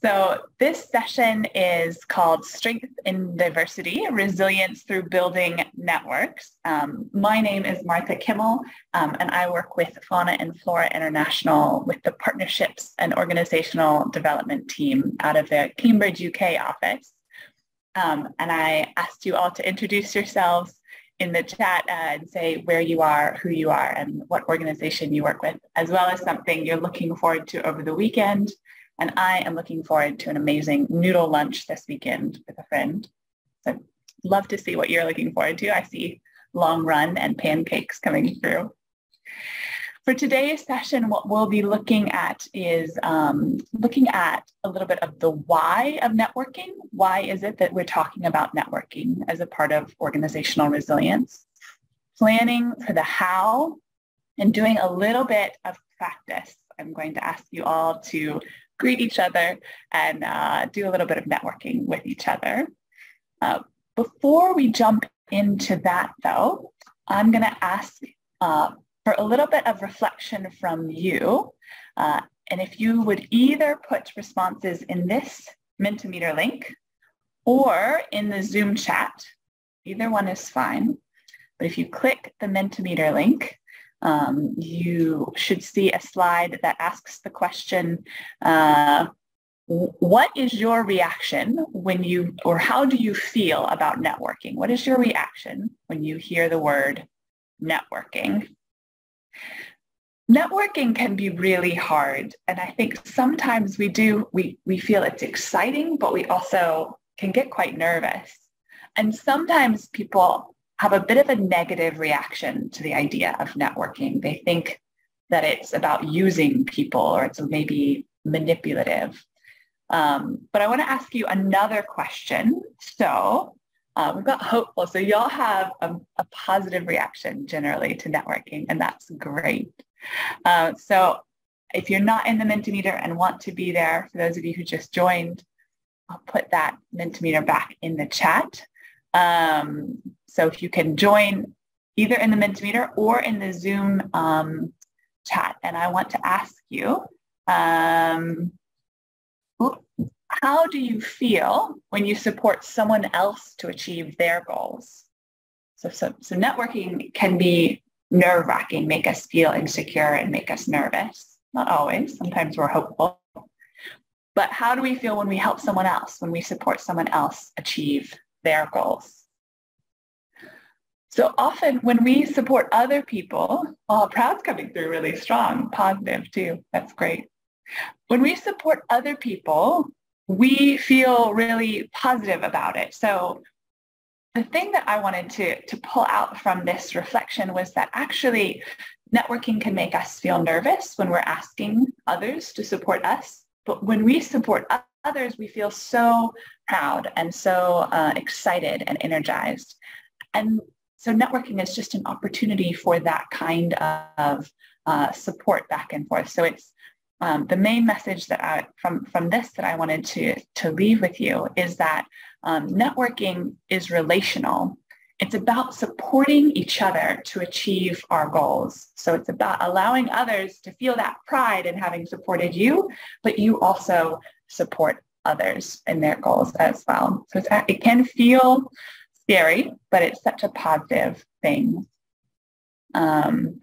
So this session is called Strength in Diversity, Resilience Through Building Networks. My name is Martha Kimmel, and I work with Fauna and Flora International with the Partnerships and Organizational Development team out of the Cambridge, UK office. And I asked you all to introduce yourselves in the chat and say where you are, who you are, and what organization you work with, as well as something you're looking forward to over the weekend. And I am looking forward to an amazing noodle lunch this weekend with a friend. So I'd love to see what you're looking forward to. I see long run and pancakes coming through. For today's session, what we'll be looking at is looking at a little bit of the why of networking. Why is it that we're talking about networking as a part of organizational resilience? Planning for the how, and doing a little bit of practice. I'm going to ask you all to greet each other and do a little bit of networking with each other. Before we jump into that, though, I'm going to ask for a little bit of reflection from you. And if you would either put responses in this Mentimeter link or in the Zoom chat, either one is fine. But if you click the Mentimeter link, you should see a slide that asks the question, what is your reaction when you, or how do you feel about networking? What is your reaction when you hear the word networking? Networking can be really hard. And I think sometimes we feel it's exciting, but we also can get quite nervous. And sometimes people have a bit of a negative reaction to the idea of networking. They think that it's about using people or it's maybe manipulative. But I want to ask you another question. So we've got hopeful. So y'all have a positive reaction generally to networking, and that's great. So if you're not in the Mentimeter and want to be there, for those of you who just joined, I'll put that Mentimeter back in the chat. So if you can join either in the Mentimeter or in the Zoom chat. And I want to ask you, how do you feel when you support someone else to achieve their goals? So networking can be nerve-wracking, make us feel insecure and make us nervous. Not always. Sometimes we're hopeful. But how do we feel when we help someone else, when we support someone else achieve their goals? So often when we support other people, proud's coming through really strong, positive too. That's great. When we support other people, we feel really positive about it. So the thing that I wanted to pull out from this reflection was that actually networking can make us feel nervous when we're asking others to support us. But when we support others, we feel so proud and so excited and energized. And so networking is just an opportunity for that kind of support back and forth. So it's the main message that from this that I wanted to leave with you is that networking is relational. It's about supporting each other to achieve our goals. So it's about allowing others to feel that pride in having supported you, but you also support others in their goals as well. So it can feel scary, but it's such a positive thing. That's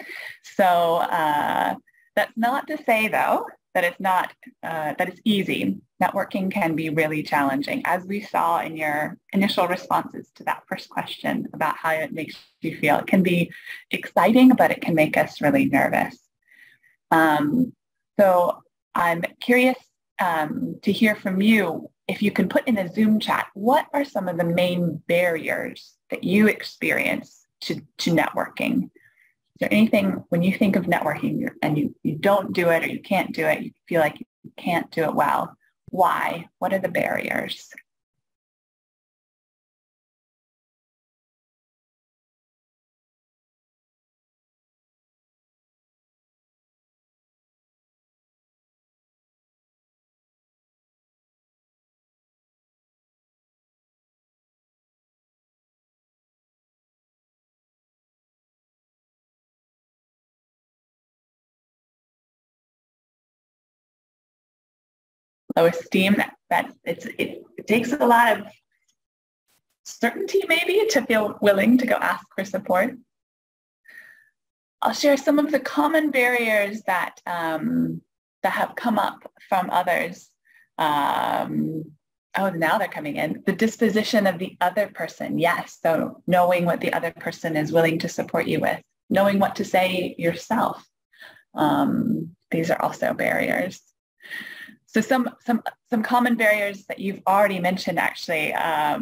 not to say, though, that it's easy. Networking can be really challenging, as we saw in your initial responses to that first question about how it makes you feel. It can be exciting, but it can make us really nervous. So I'm curious to hear from you. If you can put in a Zoom chat, what are some of the main barriers that you experience to networking? Is there anything when you think of networking and you don't do it or you can't do it, you feel like you can't do it well? Why? What are the barriers? low esteem, that it takes a lot of certainty maybe to feel willing to go ask for support. I'll share some of the common barriers that that have come up from others. Oh, now they're coming in. The disposition of the other person. Yes. So knowing what the other person is willing to support you with, knowing what to say yourself. These are also barriers. So some common barriers that you've already mentioned actually are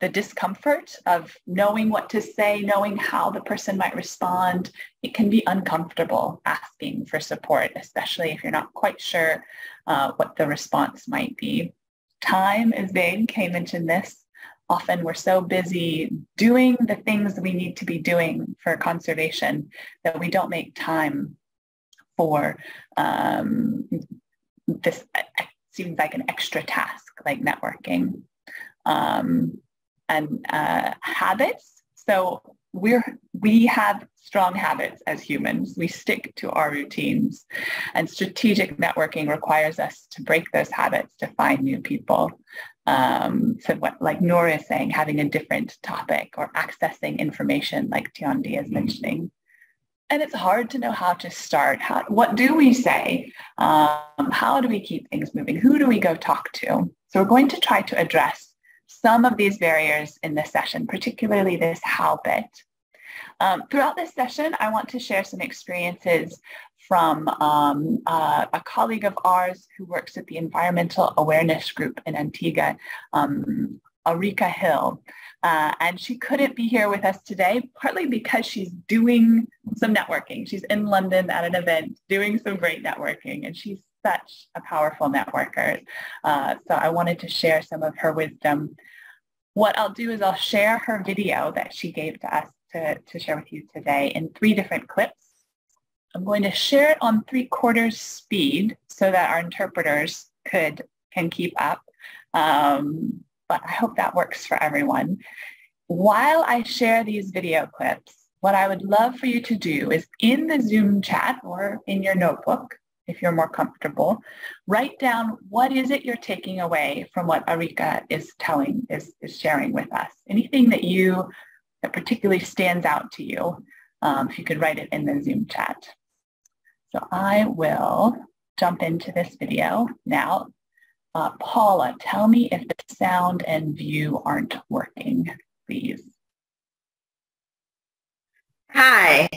the discomfort of knowing what to say, knowing how the person might respond. It can be uncomfortable asking for support, especially if you're not quite sure what the response might be. Time is big. Kay mentioned this. Often we're so busy doing the things we need to be doing for conservation that we don't make time for this seems like an extra task like networking. And habits. So we have strong habits as humans. We stick to our routines, and strategic networking requires us to break those habits to find new people. So what, like Nora is saying, having a different topic or accessing information like Tiandi is mentioning. And it's hard to know how to start. What do we say? How do we keep things moving? Who do we go talk to? So we're going to try to address some of these barriers in this session, particularly this how bit. Throughout this session, I want to share some experiences from a colleague of ours who works at the Environmental Awareness Group in Antigua, Arica Hill. And she couldn't be here with us today, partly because she's doing some networking. She's in London at an event doing some great networking, and she's such a powerful networker. So I wanted to share some of her wisdom. What I'll do is I'll share her video that she gave to us to share with you today in 3 different clips. I'm going to share it on 3/4 speed so that our interpreters can keep up. But I hope that works for everyone. While I share these video clips, what I would love for you to do is in the Zoom chat or in your notebook, if you're more comfortable, write down what is it you're taking away from what Arica is sharing with us. Anything that particularly stands out to you, if you could write it in the Zoom chat. So I will jump into this video now. Paula, tell me if the sound and view aren't working, please. Hi,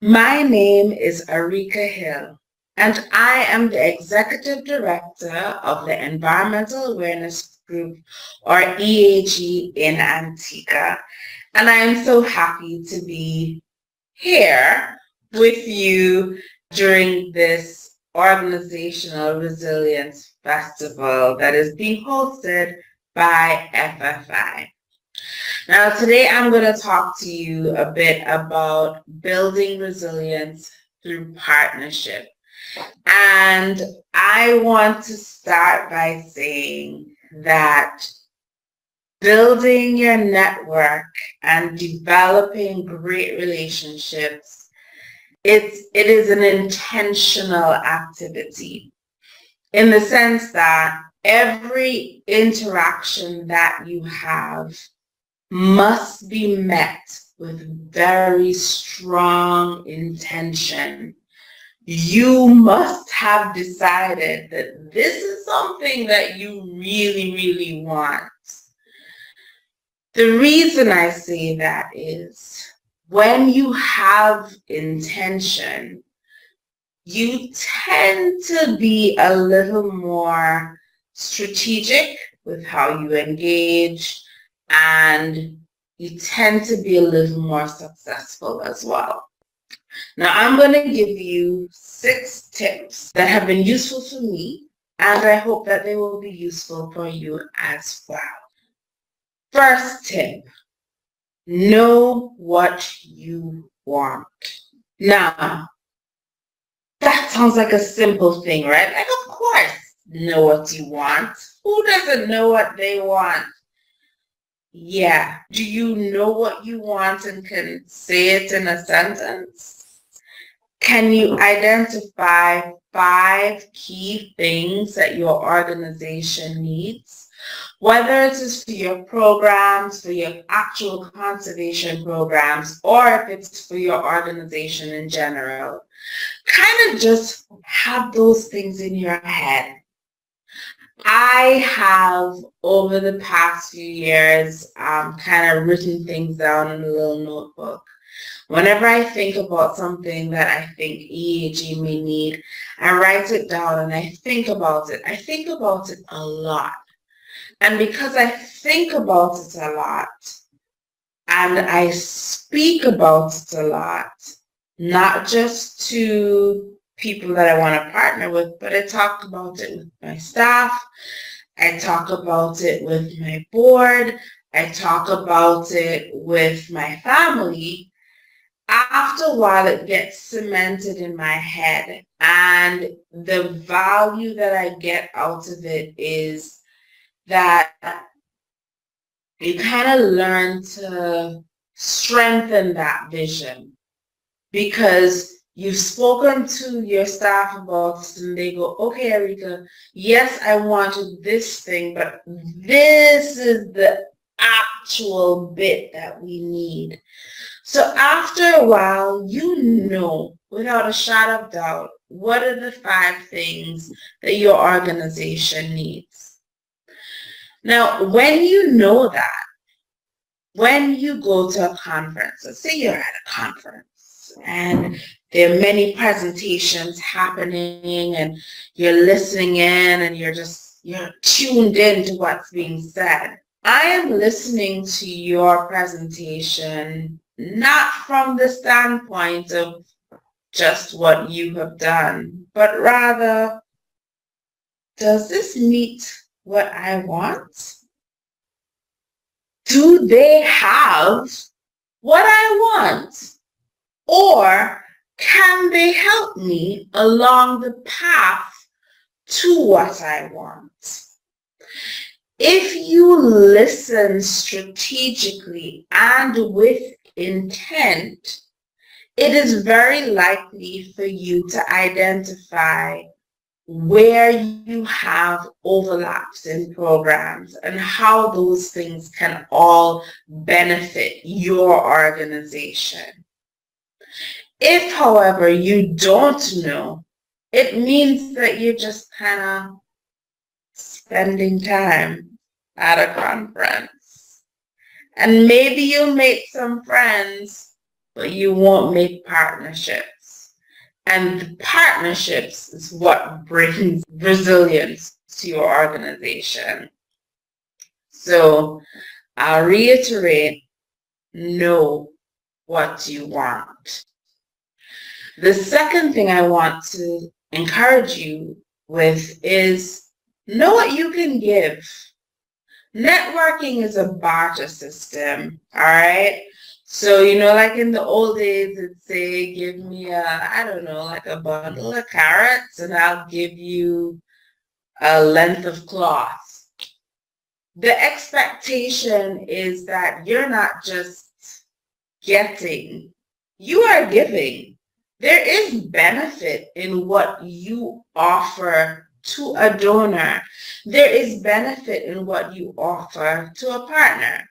my name is Arica Hill, and I am the Executive Director of the Environmental Awareness Group, or EAG, in Antigua. And I am so happy to be here with you during this Organizational Resilience Festival that is being hosted by FFI. Now, today I'm going to talk to you a bit about building resilience through partnership. And I want to start by saying that building your network and developing great relationships, it is an intentional activity in the sense that every interaction that you have must be met with very strong intention. You must have decided that this is something that you really, really want. The reason I say that is when you have intention, you tend to be a little more strategic with how you engage, and you tend to be a little more successful as well. Now, I'm going to give you 6 tips that have been useful for me, and I hope that they will be useful for you as well. First tip, know what you want. Now, that sounds like a simple thing, right? Like, of course, know what you want. Who doesn't know what they want? Yeah. Do you know what you want and can say it in a sentence? can you identify 5 key things that your organization needs? Whether it is for your programs, for your actual conservation programs, or if it's for your organization in general. Kind of just have those things in your head. I have, over the past few years, kind of written things down in a little notebook. Whenever I think about something that I think EAG may need, I write it down and I think about it. I think about it a lot. And because I think about it a lot, and I speak about it a lot, not just to people that I want to partner with, but I talk about it with my staff. I talk about it with my board. I talk about it with my family. After a while, it gets cemented in my head. And the value that I get out of it is that you kind of learn to strengthen that vision, because you've spoken to your staff about it and they go, okay, Arica, yes, I wanted this thing, but this is the actual bit that we need. So after a while, you know, without a shadow of doubt, what are the 5 things that your organization needs. Now, when you know that, when you go to a conference, let's say you're at a conference and there are many presentations happening and you're listening in and you're tuned in to what's being said. I am listening to your presentation not from the standpoint of just what you have done, but rather, does this meet what I want? Do they have what I want? Or can they help me along the path to what I want? If you listen strategically and with intent, it is very likely for you to identify where you have overlaps in programs and how those things can all benefit your organization. If, however, you don't know, it means that you're just kind of spending time at a conference. And maybe you'll make some friends, but you won't make partnerships. And partnerships is what brings resilience to your organization. So I'll reiterate, know what you want. The second thing I want to encourage you with is know what you can give. Networking is a barter system, all right? So, you know, like in the old days, it'd say, give me I don't know, like a bundle of carrots and I'll give you a length of cloth. The expectation is that you're not just getting, you are giving. There is benefit in what you offer to a donor. There is benefit in what you offer to a partner.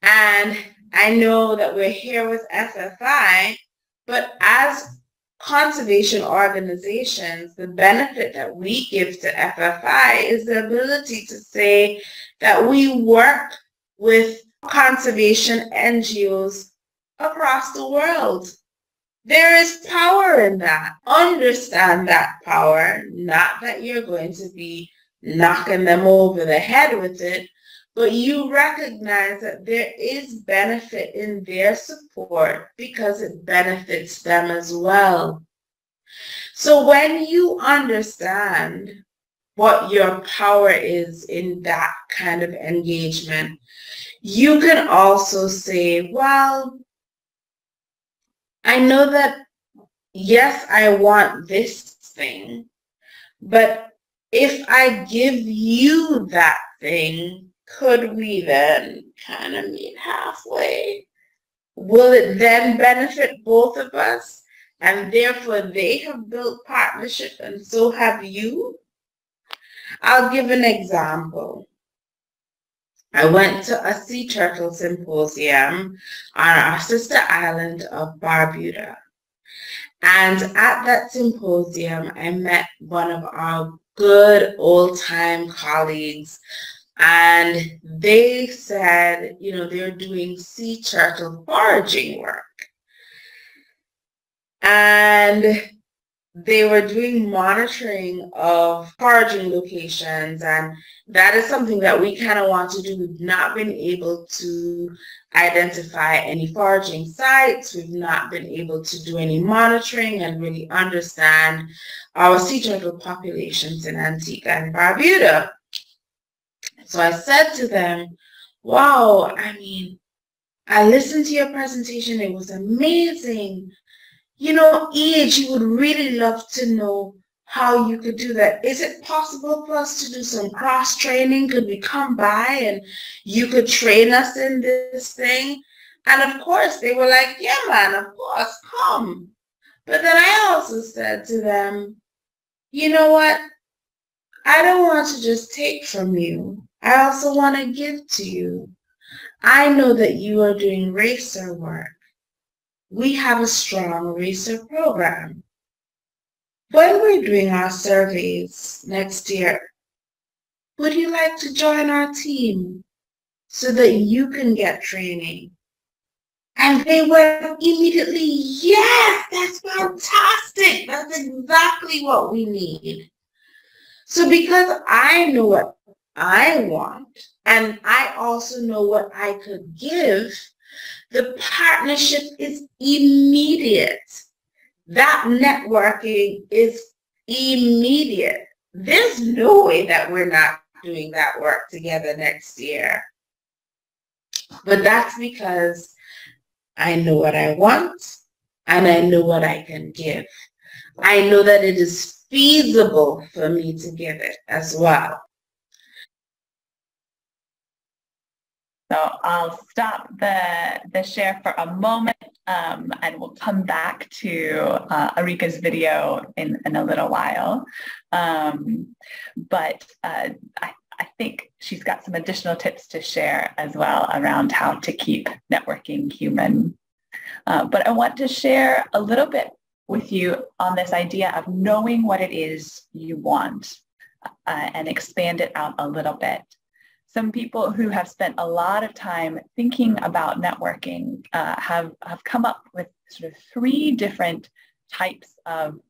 And I know that we're here with FFI, but as conservation organizations, the benefit that we give to FFI is the ability to say that we work with conservation NGOs across the world. There is power in that. Understand that power, not that you're going to be knocking them over the head with it, but you recognize that there is benefit in their support because it benefits them as well. So when you understand what your power is in that kind of engagement, you can also say, well, I know that, yes, I want this thing, but if I give you that thing, could we then kind of meet halfway? Will it then benefit both of us? and therefore they have built partnership, and so have you. I'll give an example. I went to a sea turtle symposium on our sister island of Barbuda. And at that symposium, I met one of our good old-time colleagues, and they said, they're doing sea turtle foraging work. And they were doing monitoring of foraging locations, and that is something that we kind of want to do. We've not been able to identify any foraging sites. We've not been able to do any monitoring and really understand our sea turtle populations in Antigua and Barbuda. So I said to them, wow, I listened to your presentation. It was amazing. You would really love to know how you could do that. Is it possible for us to do some cross-training? Could we come by and you could train us in this thing? And of course, they were like, yeah, man, of course, come. But then I also said to them, you know what? I don't want to just take from you. I also want to give to you. I know that you are doing racer work. We have a strong racer program. When we're doing our surveys next year, would you like to join our team so that you can get training? And they went immediately, yes, that's fantastic. That's exactly what we need. So because I know what I want, and I also know what I could give, the partnership is immediate. That networking is immediate. There's no way that we're not doing that work together next year. But that's because I know what I want and I know what I can give. I know that it is feasible for me to give it as well. So I'll stop the share for a moment, and we'll come back to Arica's video in a little while. But I think she's got some additional tips to share as well around how to keep networking human. But I want to share a little bit with you on this idea of knowing what it is you want and expand it out a little bit. Some people who have spent a lot of time thinking about networking have come up with sort of 3 different types of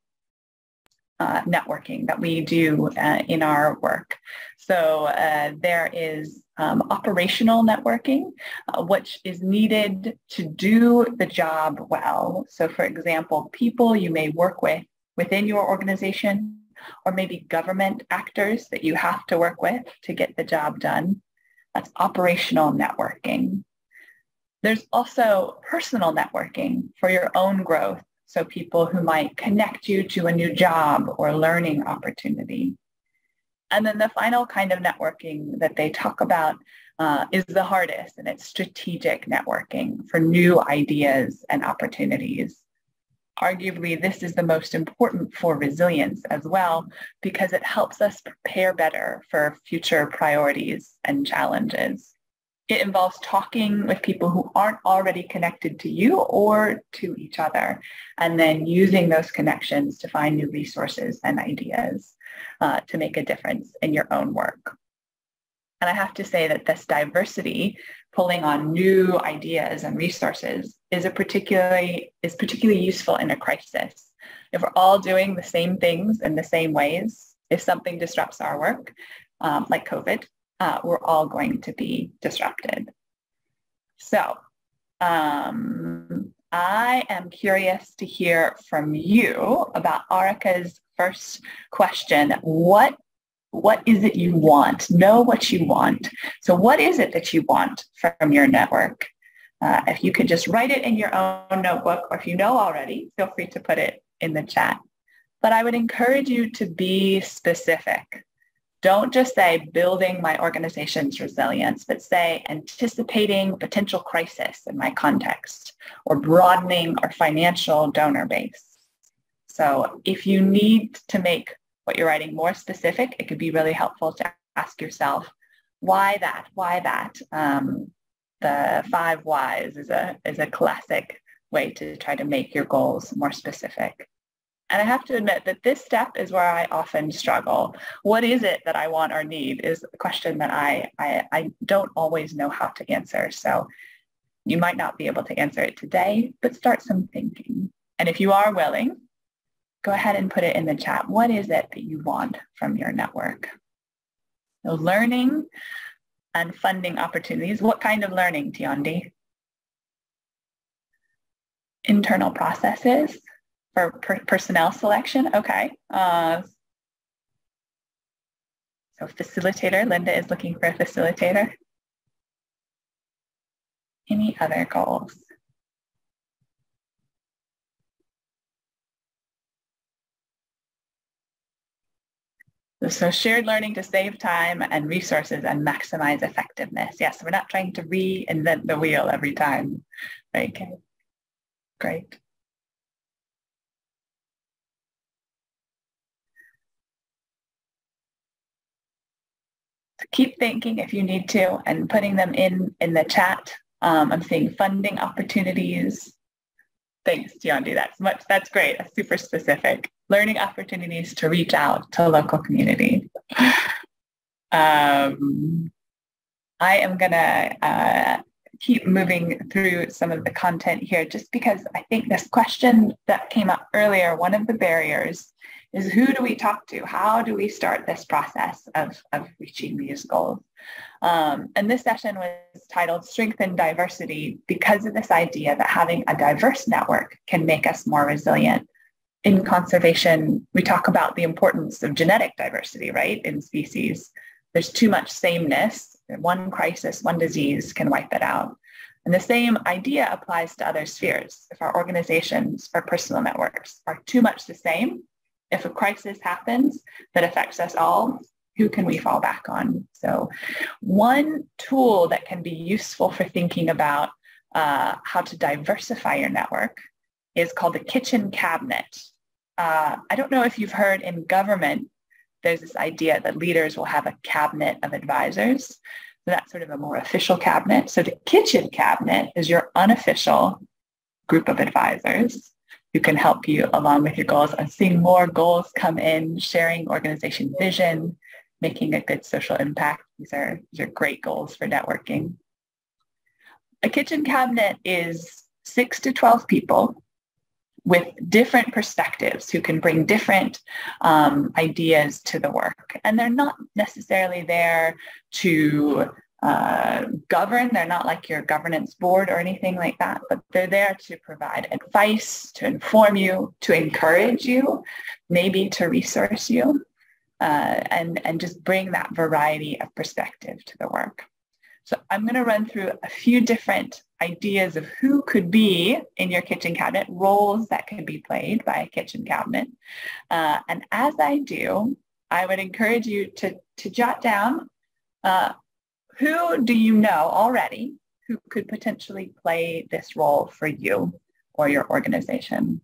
networking that we do in our work. So there is operational networking, which is needed to do the job well. So for example, people you may work with within your organization, or maybe government actors that you have to work with to get the job done. That's operational networking. There's also personal networking for your own growth. So people who might connect you to a new job or learning opportunity. And then the final kind of networking that they talk about is the hardest, and it's strategic networking for new ideas and opportunities. Arguably, this is the most important for resilience as well, because it helps us prepare better for future priorities and challenges. It involves talking with people who aren't already connected to you or to each other, and then using those connections to find new resources and ideas to make a difference in your own work. And I have to say that this diversity, pulling on new ideas and resources, is particularly useful in a crisis. If we're all doing the same things in the same ways, if something disrupts our work, like COVID, we're all going to be disrupted. So I am curious to hear from you about Arica's first question. What is it you want? Know what you want. So what is it that you want from your network? If you could just write it in your own notebook, or if you know already, feel free to put it in the chat. But I would encourage you to be specific. Don't just say building my organization's resilience, but say anticipating potential crisis in my context, or broadening our financial donor base. So if you need to make what you're writing more specific, it could be really helpful to ask yourself, why that? Why that? The 5 whys is a classic way to try to make your goals more specific. And I have to admit that this step is where I often struggle. What is it that I want or need is a question that I don't always know how to answer. So you might not be able to answer it today, but start some thinking. And if you are willing, go ahead and put it in the chat. What is it that you want from your network? So learning and funding opportunities. What kind of learning, Tiondi? Internal processes for personnel selection. Okay. So facilitator, Linda is looking for a facilitator. Any other goals? So shared learning to save time and resources and maximize effectiveness. Yes, we're not trying to reinvent the wheel every time. Okay, great. So keep thinking if you need to and putting them in the chat. I'm seeing funding opportunities. Thanks, Tiondi. That's great. That's super specific. Learning opportunities to reach out to local community. I am gonna keep moving through some of the content here just because I think this question that came up earlier, one of the barriers is who do we talk to? How do we start this process of reaching these goals? And this session was titled Strengthen Diversity because of this idea that having a diverse network can make us more resilient. In conservation, we talk about the importance of genetic diversity, right? In species, there's too much sameness. One crisis, one disease can wipe it out. And the same idea applies to other spheres. If our organizations or personal networks are too much the same, if a crisis happens that affects us all, who can we fall back on? So one tool that can be useful for thinking about how to diversify your network is called the kitchen cabinet. I don't know if you've heard in government, there's this idea that leaders will have a cabinet of advisors. So that's sort of a more official cabinet. So the kitchen cabinet is your unofficial group of advisors who can help you along with your goals. I'm seeing more goals come in, sharing organization vision, making a good social impact. These are great goals for networking. A kitchen cabinet is 6 to 12 people with different perspectives who can bring different ideas to the work. And they're not necessarily there to govern. They're not like your governance board or anything like that, but they're there to provide advice, to inform you, to encourage you, maybe to resource you, and just bring that variety of perspective to the work. So I'm going to run through a few different ideas of who could be in your kitchen cabinet, roles that can be played by a kitchen cabinet. And as I do, I would encourage you to jot down who do you know already who could potentially play this role for you or your organization.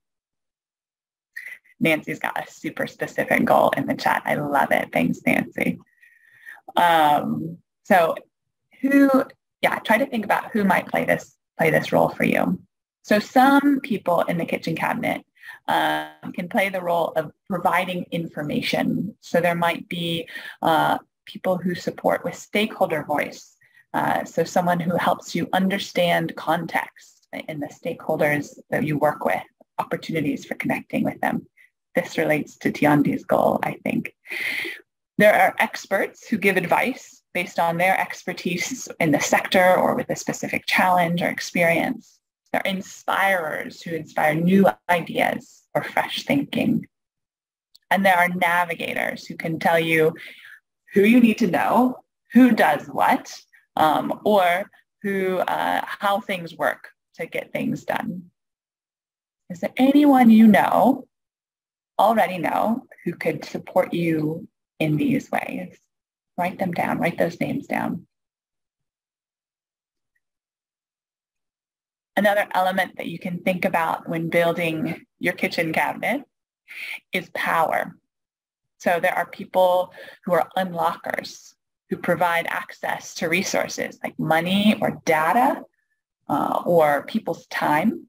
Nancy's got a super specific goal in the chat. I love it. Thanks, Nancy. So try to think about who might play this role for you. So some people in the kitchen cabinet can play the role of providing information. So there might be people who support with stakeholder voice. So someone who helps you understand context in the stakeholders that you work with, opportunities for connecting with them. This relates to Tiondi's goal, I think. There are experts who give advice based on their expertise in the sector or with a specific challenge or experience. There are inspirers who inspire new ideas or fresh thinking. And there are navigators who can tell you who you need to know, who does what, or how things work to get things done. Is there anyone you already know, who could support you in these ways? Write them down, write those names down. Another element that you can think about when building your kitchen cabinet is power. So there are people who are unlockers, who provide access to resources like money or data or people's time.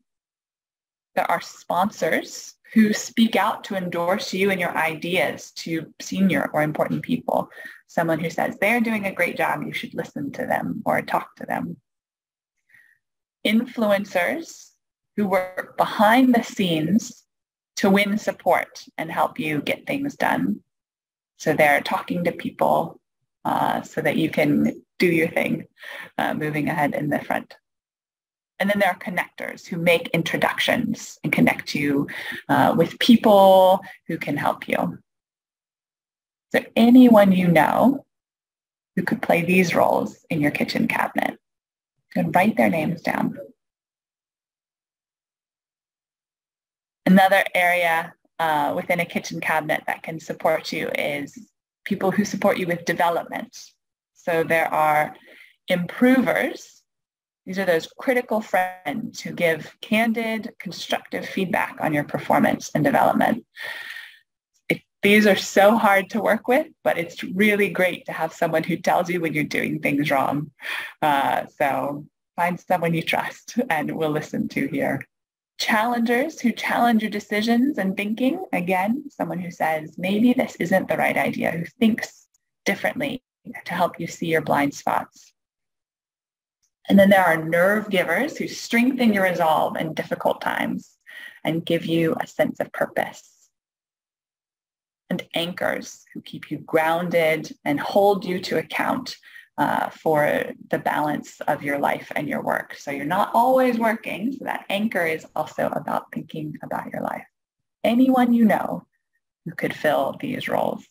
There are sponsors who speak out to endorse you and your ideas to senior or important people. Someone who says they're doing a great job, you should listen to them or talk to them. Influencers who work behind the scenes to win support and help you get things done. So they're talking to people so that you can do your thing, moving ahead in the front. And then there are connectors who make introductions and connect you with people who can help you. So anyone you know who could play these roles in your kitchen cabinet, you can write their names down. Another area within a kitchen cabinet that can support you is people who support you with development. So there are improvers. These are those critical friends who give candid, constructive feedback on your performance and development. These are so hard to work with, but it's really great to have someone who tells you when you're doing things wrong. So find someone you trust and will listen to here. Challengers who challenge your decisions and thinking. Again, someone who says, maybe this isn't the right idea, who thinks differently to help you see your blind spots. And then there are nerve givers who strengthen your resolve in difficult times and give you a sense of purpose. And anchors who keep you grounded and hold you to account for the balance of your life and your work. So you're not always working. So that anchor is also about thinking about your life. Anyone you know who could fill these roles.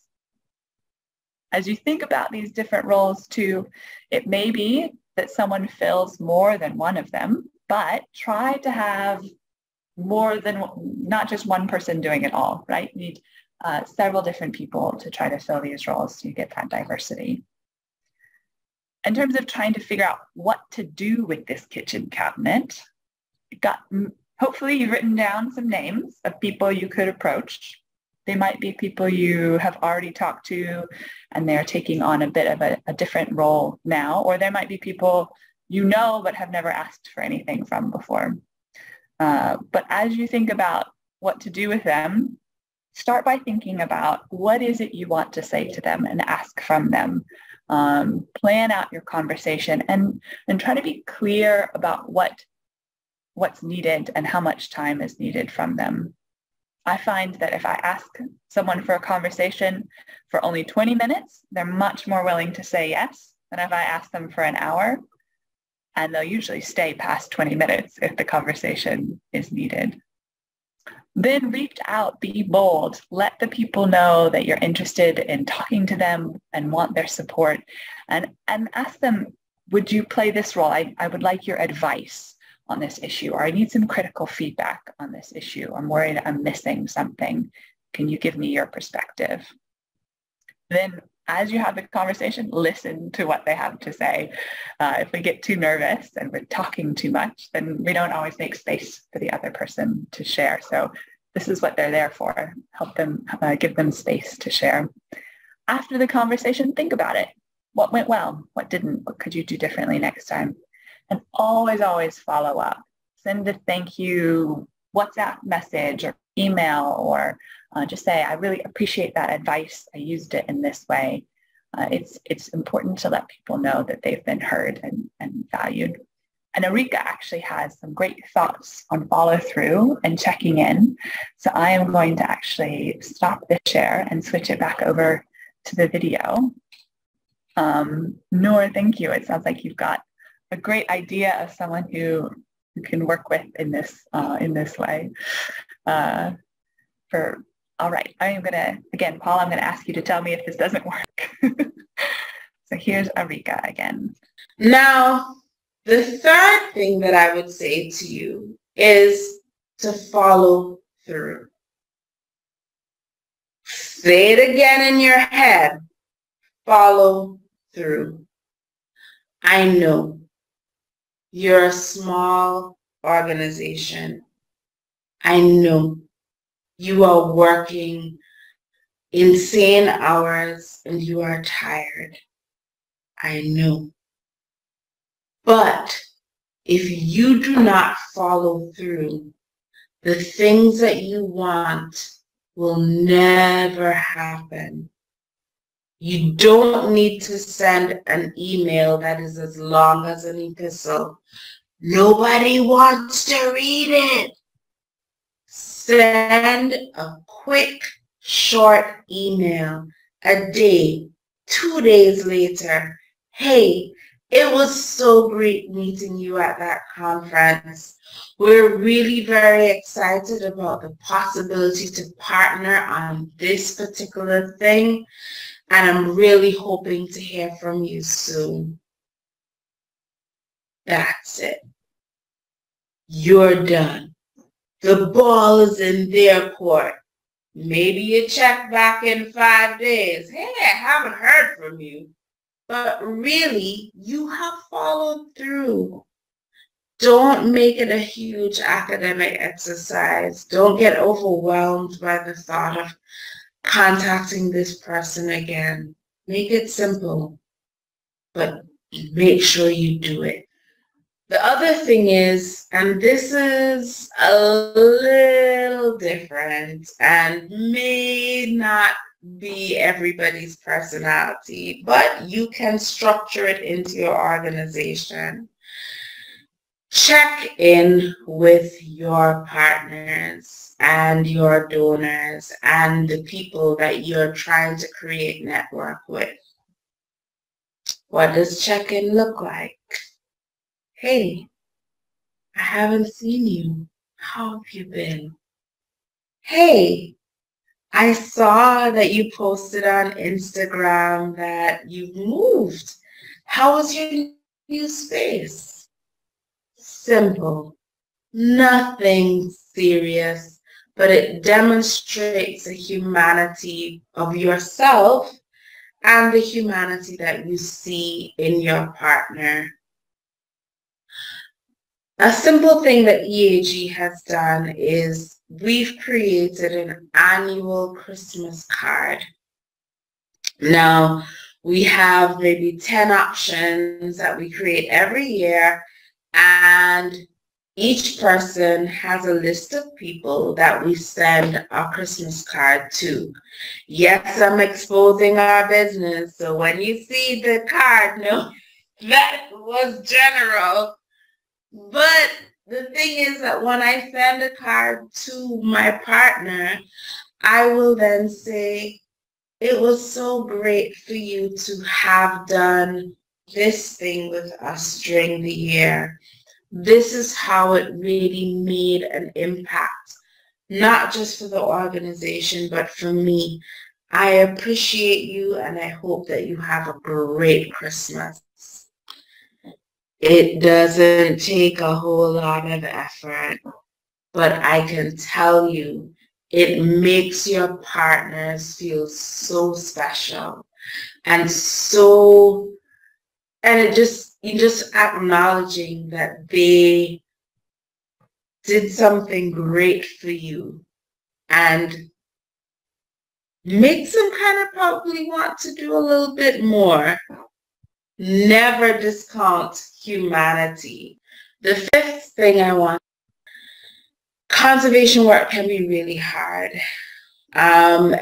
As you think about these different roles too, it may be that someone fills more than one of them, but try to have more than, not just one person doing it all, right? You need several different people to try to fill these roles so you get that diversity. In terms of trying to figure out what to do with this kitchen cabinet, hopefully you've written down some names of people you could approach. They might be people you have already talked to and they're taking on a bit of a different role now, or there might be people you know but have never asked for anything from before. But as you think about what to do with them, start by thinking about what is it you want to say to them and ask from them. Plan out your conversation and try to be clear about what's needed and how much time is needed from them. I find that if I ask someone for a conversation for only 20 minutes, they're much more willing to say yes than if I ask them for an hour. And they'll usually stay past 20 minutes if the conversation is needed. Then reach out, be bold, let the people know that you're interested in talking to them and want their support, and ask them, would you play this role? I would like your advice on this issue, or I need some critical feedback on this issue. I'm worried I'm missing something. Can you give me your perspective? Then as you have the conversation, listen to what they have to say. If we get too nervous and we're talking too much, then we don't always make space for the other person to share. So this is what they're there for. Help them, give them space to share. After the conversation, think about it. What went well? What didn't? What could you do differently next time? And always, always follow up. Send a thank you WhatsApp message or email, or just say, I really appreciate that advice. I used it in this way. It's important to let people know that they've been heard and valued. And Arica actually has some great thoughts on follow through and checking in. So I am going to actually stop the share and switch it back over to the video. Noor, thank you. It sounds like you've got a great idea of someone who you can work with in this way. All right, I'm gonna, again, Paul, I'm gonna ask you to tell me if this doesn't work. So here's Arica again. Now, the third thing that I would say to you is to follow through. Say it again in your head. Follow through. I know you're a small organization. I know You are working insane hours and you are tired. I know. But if you do not follow through, the things that you want will never happen. You don't need to send an email that is as long as an epistle. Nobody wants to read it. Send a quick, short email a day, 2 days later. Hey, it was so great meeting you at that conference. We're really very excited about the possibility to partner on this particular thing, and I'm really hoping to hear from you soon. That's it. You're done. The ball is in their court. Maybe you check back in 5 days. Hey, I haven't heard from you. But really, you have followed through. Don't make it a huge academic exercise. Don't get overwhelmed by the thought of contacting this person again. Make it simple, but make sure you do it. The other thing is, and this is a little different and may not be everybody's personality, but you can structure it into your organization. Check in with your partners and your donors and the people that you're trying to create network with. What does check-in look like? Hey, I haven't seen you. How have you been? Hey, I saw that you posted on Instagram that you've moved. How was your new space? Simple, nothing serious, but it demonstrates the humanity of yourself and the humanity that you see in your partner. A simple thing that EAG has done is we've created an annual Christmas card. Now, we have maybe 10 options that we create every year, and each person has a list of people that we send our Christmas card to. Yes, I'm exposing our business, so when you see the card, know that was general. But the thing is that when I send a card to my partner, I will then say, it was so great for you to have done this thing with us during the year. This is how it really made an impact, not just for the organization, but for me. I appreciate you and I hope that you have a great Christmas. It doesn't take a whole lot of effort, but I can tell you, it makes your partners feel so special and you're just acknowledging that they did something great for you and makes them kind of probably want to do a little bit more. Never discount humanity. The fifth thing I want, conservation work can be really hard,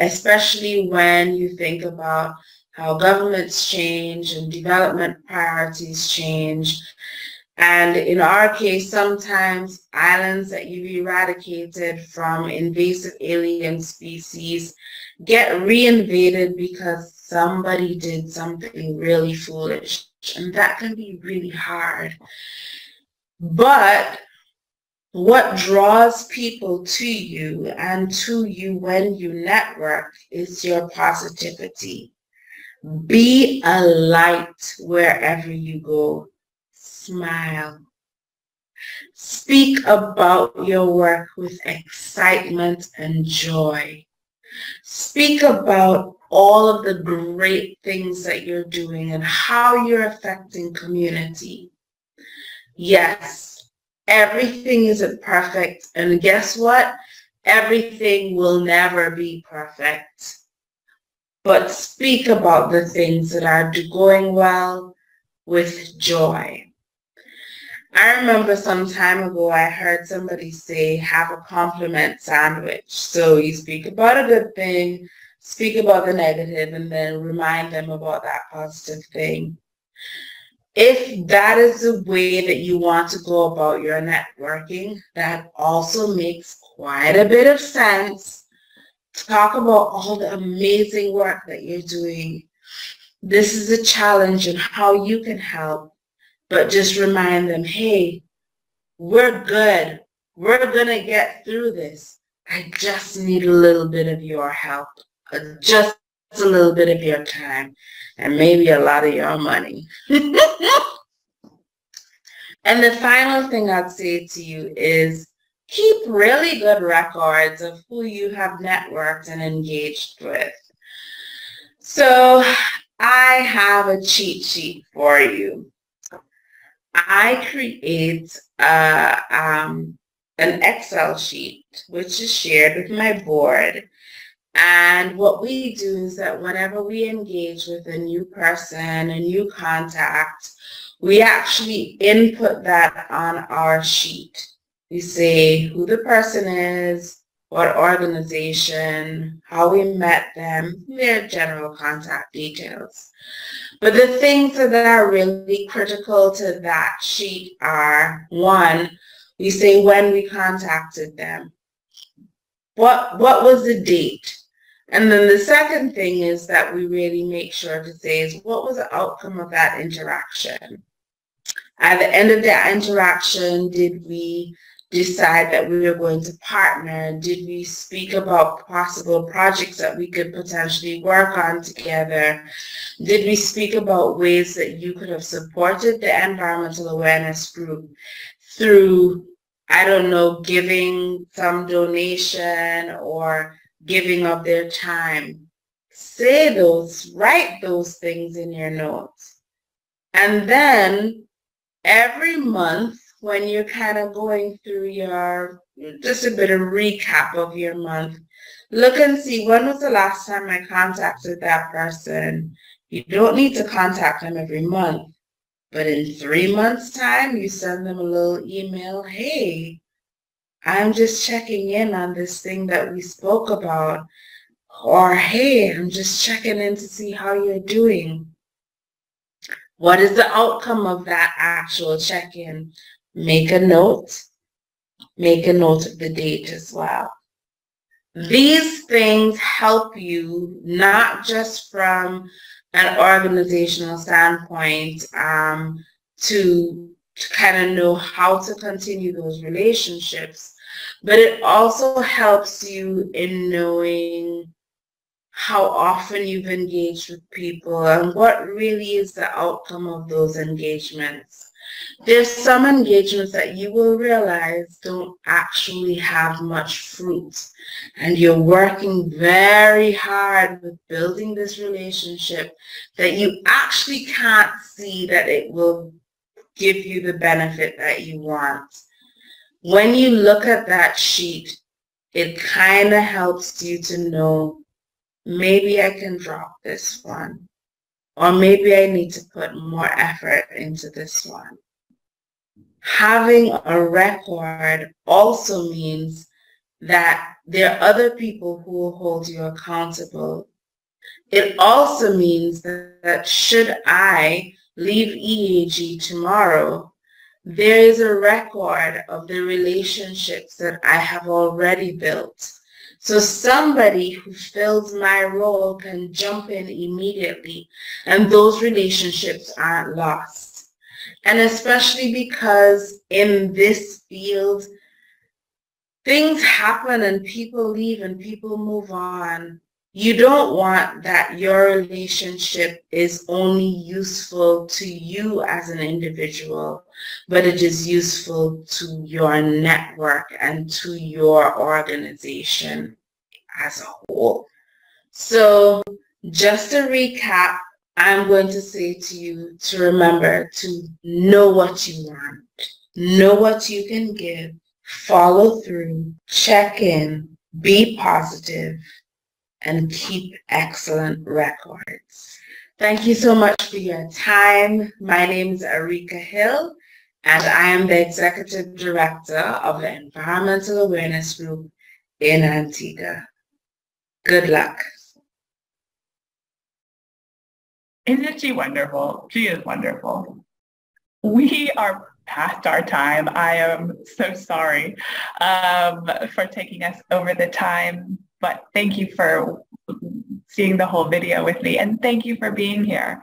especially when you think about how governments change and development priorities change. And in our case, sometimes islands that you've eradicated from invasive alien species get reinvaded because somebody did something really foolish. And that can be really hard. But what draws people to you and to you when you network is your positivity. Be a light wherever you go. Smile. Speak about your work with excitement and joy. Speak about all of the great things that you're doing and how you're affecting community. Yes, everything isn't perfect. And guess what? everything will never be perfect, but speak about the things that are going well with joy. I remember some time ago I heard somebody say, have a compliment sandwich. So you speak about a good thing, speak about the negative, and then remind them about that positive thing. If that is the way that you want to go about your networking, that also makes quite a bit of sense. Talk about all the amazing work that you're doing. This is a challenge and how you can help, but just remind them, hey, we're good. We're going to get through this. I just need a little bit of your help, just a little bit of your time, and maybe a lot of your money. And the final thing I'd say to you is keep really good records of who you have networked and engaged with. So I have a cheat sheet for you. I create an Excel sheet, which is shared with my board. And what we do is that whenever we engage with a new person, a new contact, we actually input that on our sheet. We say who the person is, what organization, how we met them, their general contact details. But the things that are really critical to that sheet are, one, we say when we contacted them. What was the date? And then the second thing is that we really make sure to say is what was the outcome of that interaction? At the end of that interaction, did we decide that we were going to partner? Did we speak about possible projects that we could potentially work on together? Did we speak about ways that you could have supported the environmental awareness group through, I don't know, giving some donation or giving of their time? Say those, write those things in your notes. And then every month, when you're kind of going through just a bit of recap of your month, look and see when was the last time I contacted that person. You don't need to contact them every month, but in 3 months' time, you send them a little email, hey, I'm just checking in on this thing that we spoke about, or hey, I'm just checking in to see how you're doing. What is the outcome of that actual check-in? Make a note of the date as well. These things help you not just from an organizational standpoint to kind of know how to continue those relationships, but it also helps you in knowing how often you've engaged with people and what really is the outcome of those engagements. There's some engagements that you will realize don't actually have much fruit, and you're working very hard with building this relationship that you actually can't see that it will give you the benefit that you want. When you look at that sheet, it kind of helps you to know, maybe I can drop this one, or maybe I need to put more effort into this one. Having a record also means that there are other people who will hold you accountable. It also means that should I leave EAG tomorrow, there is a record of the relationships that I have already built. So somebody who fills my role can jump in immediately, and those relationships aren't lost. And especially because in this field, things happen and people leave and people move on. You don't want that your relationship is only useful to you as an individual, but it is useful to your network and to your organization as a whole. So just to recap, I'm going to say to you to remember to know what you want, know what you can give, follow through, check in, be positive, and keep excellent records. Thank you so much for your time. My name is Arica Hill, and I am the Executive Director of the Environmental Awareness Group in Antigua. Good luck. Isn't she wonderful? She is wonderful. We are past our time. I am so sorry for taking us over the time, but thank you for seeing the whole video with me, and thank you for being here.